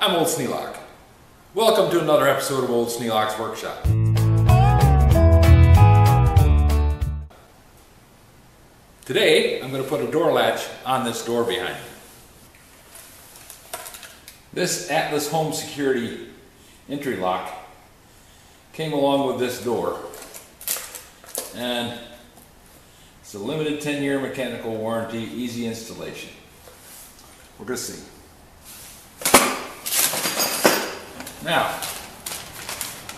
I'm Old Sneelock. Welcome to another episode of Old Sneelock's Workshop. Today, I'm going to put a door latch on this door behind me. This Atlas Home Security entry lock came along with this door, and it's a limited 10-year mechanical warranty, easy installation. We're going to see. Now,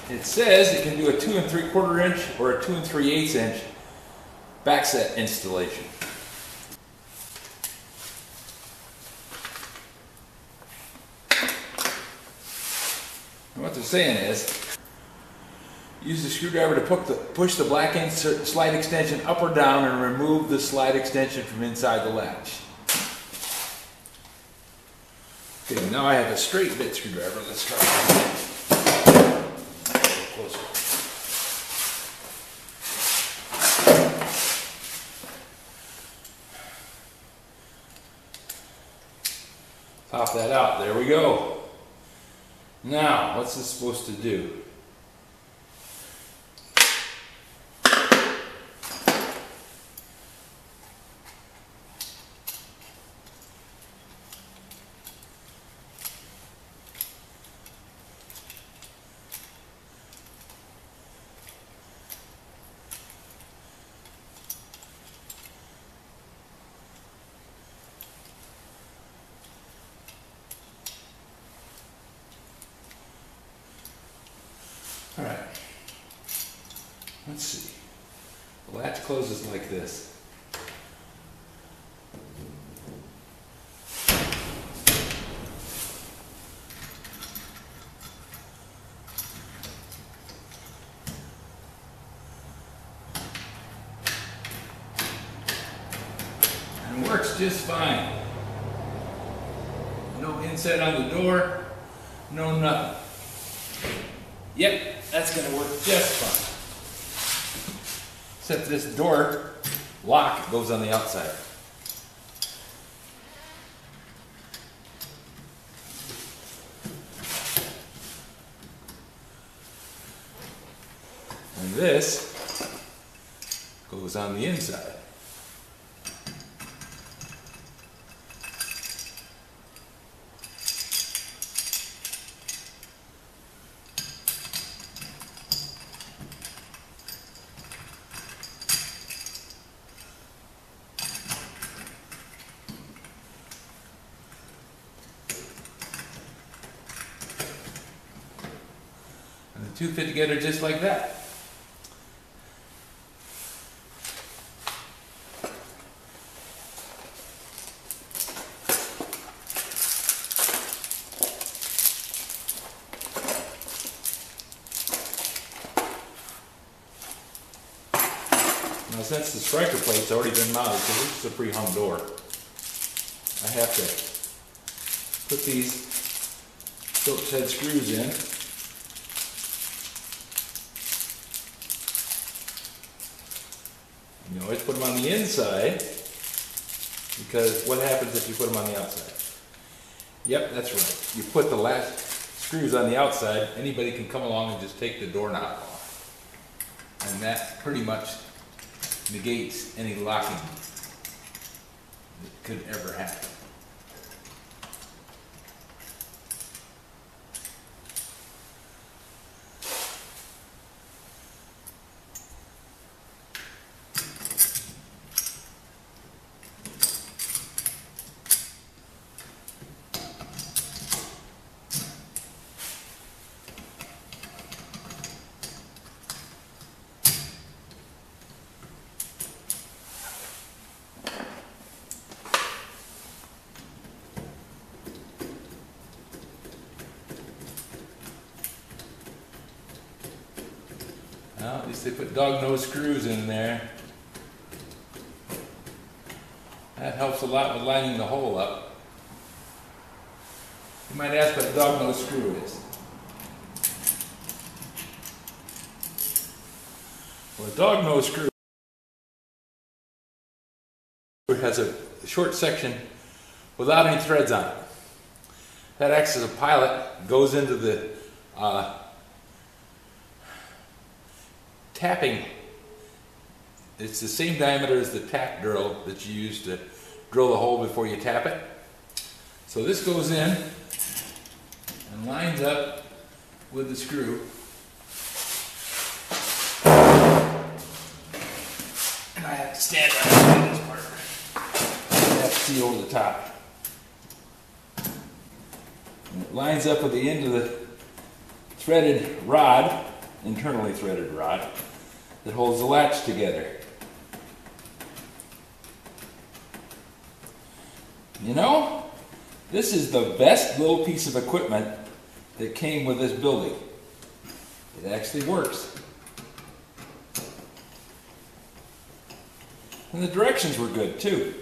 it says it can do a 2 3/4 inch or a 2 3/8 inch backset installation. And what they're saying is, use the screwdriver to push the black insert slide extension up or down and remove the slide extension from inside the latch. Okay, now I have a straight bit screwdriver. Let's try it again. A little closer. Pop that out. There we go. Now, what's this supposed to do? All right, let's see. The latch closes like this. And works just fine. No inset on the door, no nothing. Yep, that's going to work just fine. Except this door lock goes on the outside. And this goes on the inside. The two fit together just like that. Now, since the striker plate's already been mounted, because this is a pre-hung door, I have to put these Phillips head screws in. You always put them on the inside, because what happens if you put them on the outside? Yep, that's right. You put the last screws on the outside, anybody can come along and just take the doorknob off. And that pretty much negates any locking that could ever happen. Well, at least they put dog nose screws in there. That helps a lot with lining the hole up. You might ask what a dog nose screw is. Well, a dog nose screw has a short section without any threads on it. That acts as a pilot, goes into the tapping. It's the same diameter as the tap drill that you use to drill the hole before you tap it. So this goes in and lines up with the screw. And I have to stand up on this part. I have to see over the top. And it lines up with the end of the threaded rod, internally threaded rod, that holds the latch together. You know, this is the best little piece of equipment that came with this building. It actually works. And the directions were good too.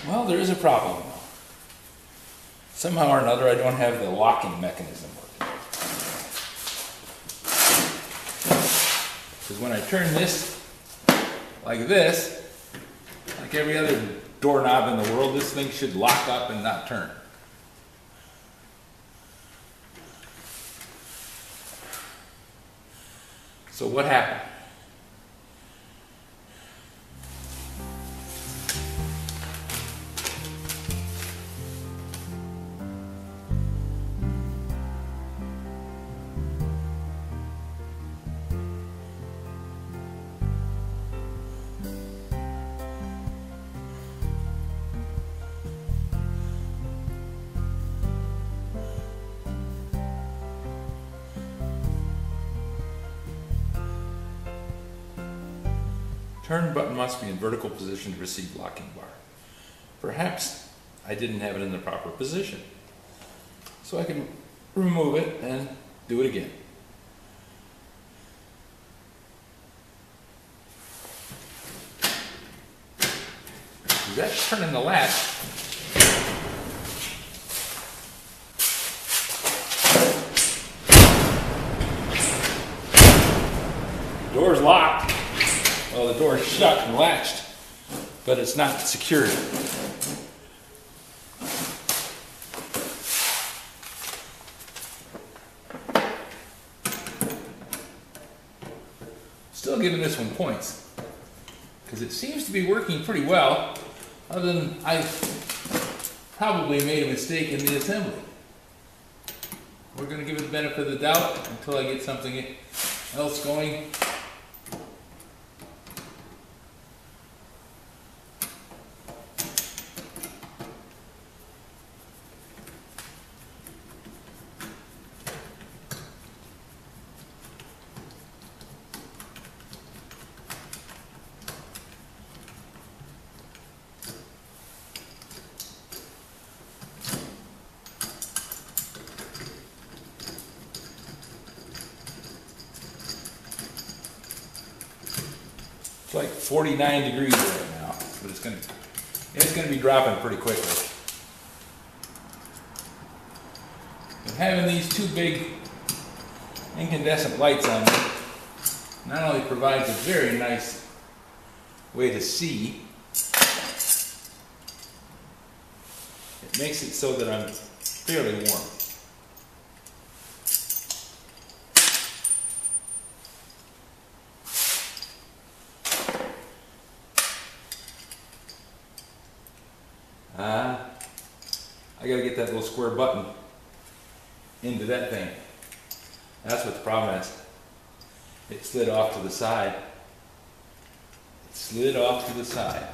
Well, there is a problem. Somehow or another, I don't have the locking mechanism working. Because when I turn this like this, like every other doorknob in the world, this thing should lock up and not turn. So what happened? Turn button must be in vertical position to receive locking bar. Perhaps I didn't have it in the proper position. So I can remove it and do it again. That's turning the latch. Door's locked. Well, the door's shut and latched, but it's not secured. Still giving this one points, because it seems to be working pretty well, other than I probably made a mistake in the assembly. We're going to give it the benefit of the doubt until I get something else going. It's like 49 degrees right now, but it's going to be dropping pretty quickly. And having these two big incandescent lights on it not only provides a very nice way to see, it makes it so that I'm fairly warm. I gotta get that little square button into that thing. That's what the problem is. It slid off to the side. It slid off to the side.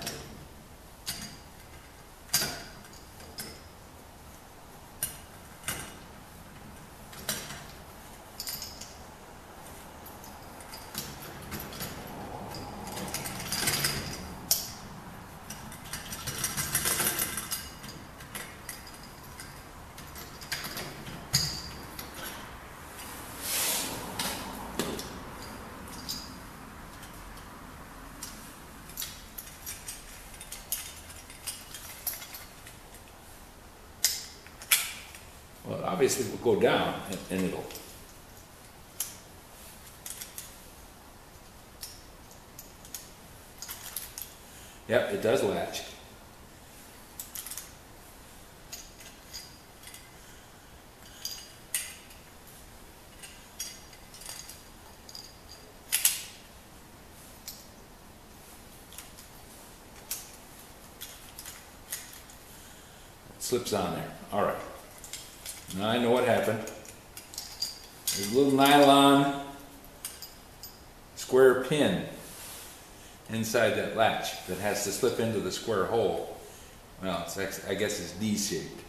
obviously will go down and it'll. Yep, it does latch. Slips on there. All right. Now I know what happened. There's a little nylon square pin inside that latch that has to slip into the square hole. Well, it's actually, I guess it's D-shaped.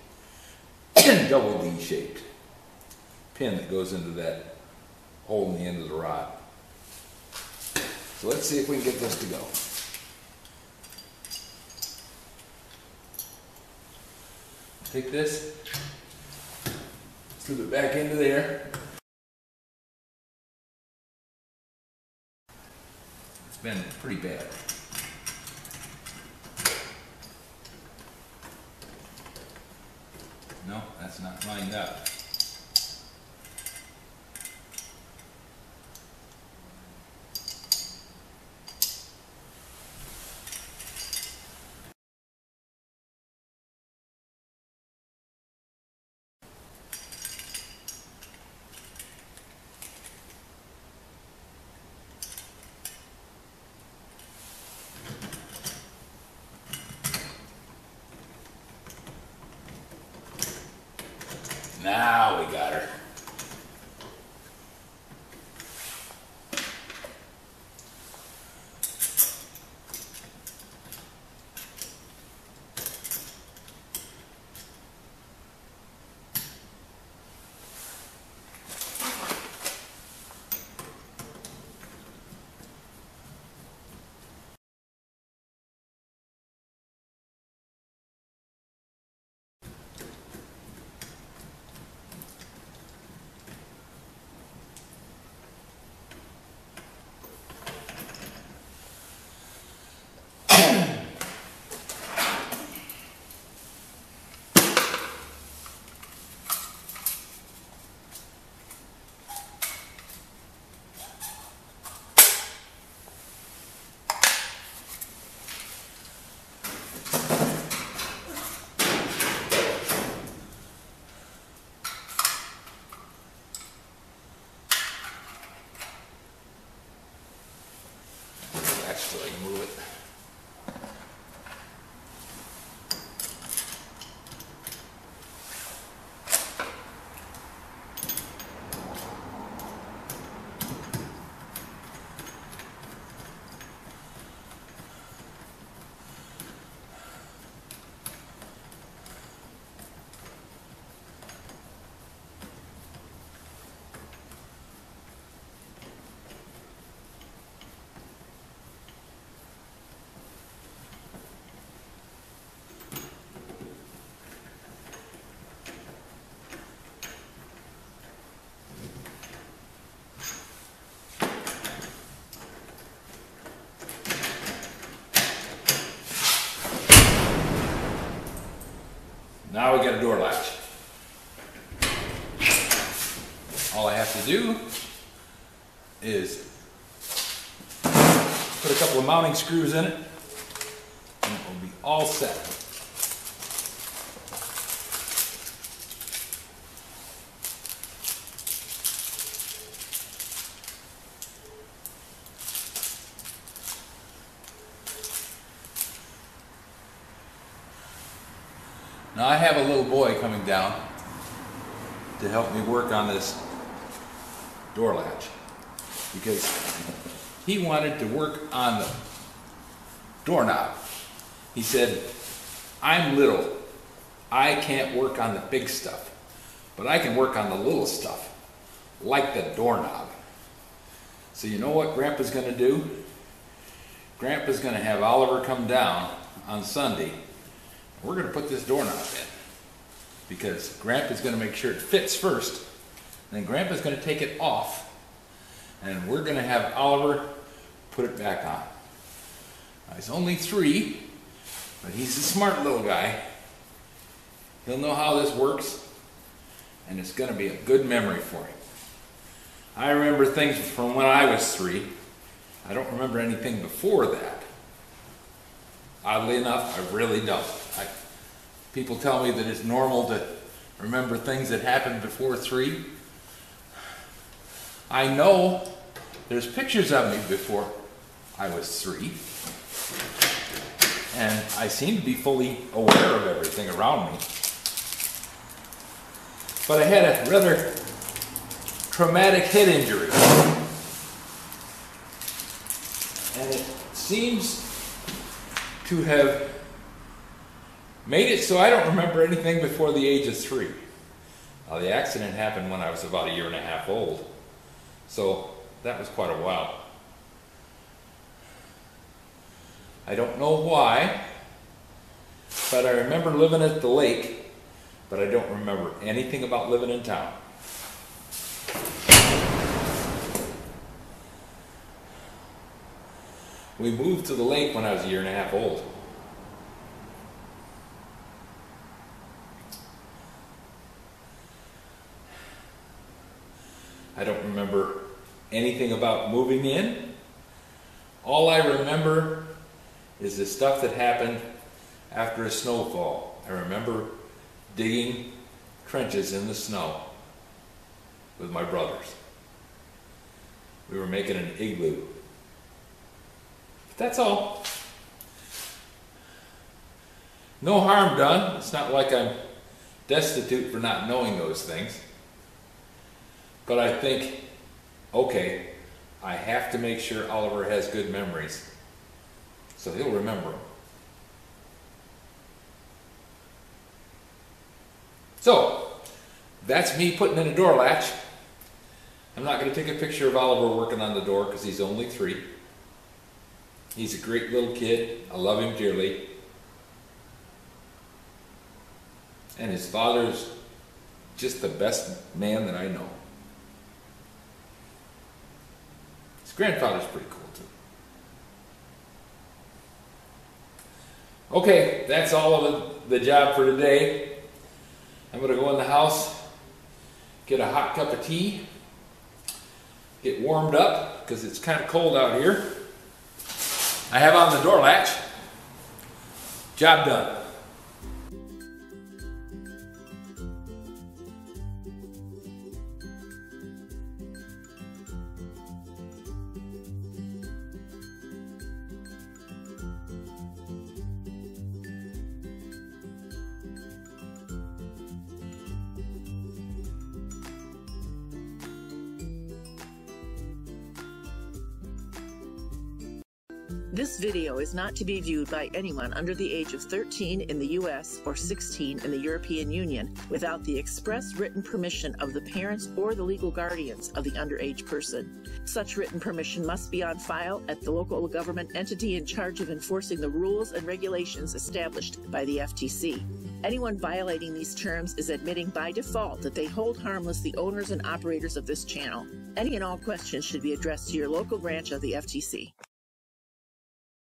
Double D-shaped pin that goes into that hole in the end of the rod. So let's see if we can get this to go. Take this, slip it back into there. It's been pretty bad. No, that's not lined up. Now we got her. So I can move it. Now we got a door latch. All I have to do is put a couple of mounting screws in it and it will be all set. Now I have a little boy coming down to help me work on this door latch because he wanted to work on the doorknob. He said, I'm little, I can't work on the big stuff, but I can work on the little stuff, like the doorknob. So you know what Grandpa's going to do? Grandpa's going to have Oliver come down on Sunday. We're going to put this doorknob in because Grandpa's going to make sure it fits first, and then Grandpa's going to take it off, and we're going to have Oliver put it back on. Now, he's only 3, but he's a smart little guy. He'll know how this works, and it's going to be a good memory for him. I remember things from when I was 3. I don't remember anything before that. Oddly enough, I really don't. People tell me that it's normal to remember things that happened before 3. I know there's pictures of me before I was 3, and I seem to be fully aware of everything around me. But I had a rather traumatic head injury, and it seems to have made it so I don't remember anything before the age of 3. Now, the accident happened when I was about 1.5 years old, so that was quite a while. I don't know why, but I remember living at the lake, but I don't remember anything about living in town. We moved to the lake when I was 1.5 years old. I don't remember anything about moving in. All I remember is the stuff that happened after a snowfall. I remember digging trenches in the snow with my brothers. We were making an igloo. But that's all. No harm done. It's not like I'm destitute for not knowing those things. But I think, okay, I have to make sure Oliver has good memories, so he'll remember them. So, that's me putting in a door latch. I'm not going to take a picture of Oliver working on the door because he's only 3. He's a great little kid. I love him dearly. And his father's just the best man that I know. His grandfather's pretty cool too. Okay, that's all of the job for today. I'm going to go in the house, get a hot cup of tea, get warmed up because it's kind of cold out here. I have on the door latch. Job done. This video is not to be viewed by anyone under the age of 13 in the U.S. or 16 in the European Union without the express written permission of the parents or the legal guardians of the underage person. Such written permission must be on file at the local government entity in charge of enforcing the rules and regulations established by the FTC. Anyone violating these terms is admitting by default that they hold harmless the owners and operators of this channel. Any and all questions should be addressed to your local branch of the FTC.